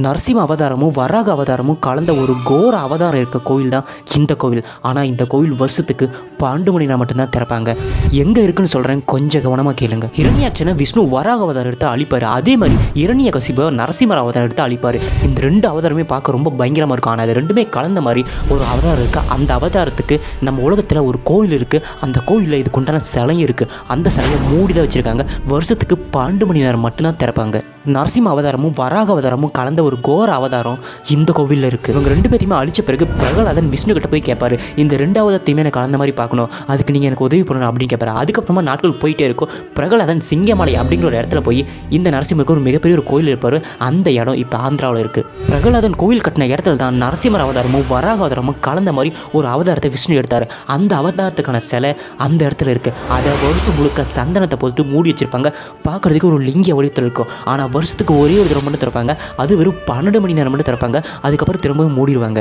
நரசிம்ம அவதாரமும் வராக அவதாரமும் கலந்த ஒரு கோர அவதாரம் இருக்க கோவில் தான் இந்த கோவில். ஆனால் இந்த கோவில் வருஷத்துக்கு 12 மணி நேரம் மட்டும்தான் திறப்பாங்க. எங்கே இருக்குன்னு சொல்கிறேன், கொஞ்சம் கவனமாக கேளுங்க. இரணியாட்சனை விஷ்ணு வராக அவதாரம் எடுத்து அழிப்பார். அதே மாதிரி இரணியகசிப நரசிம்மர் அவதாரம் எடுத்து அழிப்பார். இந்த 2 அவதாரமே பார்க்க ரொம்ப பயங்கரமாக இருக்கும். ஆனால் அது ரெண்டுமே கலந்த மாதிரி ஒரு அவதாரம் இருக்குது. அந்த அவதாரத்துக்கு நம்ம உலகத்தில் ஒரு கோவில் இருக்குது. அந்த கோவிலில் இதுக்கு உண்டான சிலையும் இருக்குது. அந்த சிலையை மூடி தான் வச்சுருக்காங்க. வருஷத்துக்கு 12 மணி நேரம் மட்டும்தான் திறப்பாங்க. நரசிம்ம அவதாரமும் வராக அவதாரமும் கலந்த ஒரு கோர அவதாரம் இந்த கோவிலில் இருக்குது. இவங்க 2 பேரையுமே அழிச்ச பிறகு பிரகலாதன் விஷ்ணு கிட்ட போய் கேட்பாரு, இந்த 2 அவதாரத்தையுமே எனக்கு கலந்த மாதிரி பார்க்கணும், அதுக்கு நீங்கள் எனக்கு உதவி பண்ணணும் அப்படின்னு கேட்பாரு. அதுக்கப்புறமா நாட்கள் போயிட்டே இருக்கும். பிரகலாதன் சிங்கமலை அப்படிங்கிற ஒரு இடத்துல போய் இந்த நரசிம்மருக்கு ஒரு மிகப்பெரிய ஒரு கோயில் இருப்பார். அந்த இடம் இப்போ ஆந்திராவில் இருக்குது. பிரகலாதன் கோவில் கட்டின இடத்துல தான் நரசிம்மர் அவதாரமும் வராக அவதாரமும் கலந்த மாதிரி ஒரு அவதாரத்தை விஷ்ணு எடுத்தார். அந்த அவதாரத்துக்கான சிலை அந்த இடத்துல இருக்குது. அதை வருஷம் முழுக்க சந்தனத்தை போட்டு மூடி வச்சுருப்பாங்க. பார்க்குறதுக்கு ஒரு லிங்க வடிவத்தில் இருக்கும். ஆனால் வருஷத்துக்கு ஒரே ஒரு தடவை மட்டும் திறப்பாங்க. அது வெறும் 12 மணி நேரம் மட்டும் திறப்பாங்க. அதுக்கப்புறம் திரும்பவும் மூடிடுவாங்க.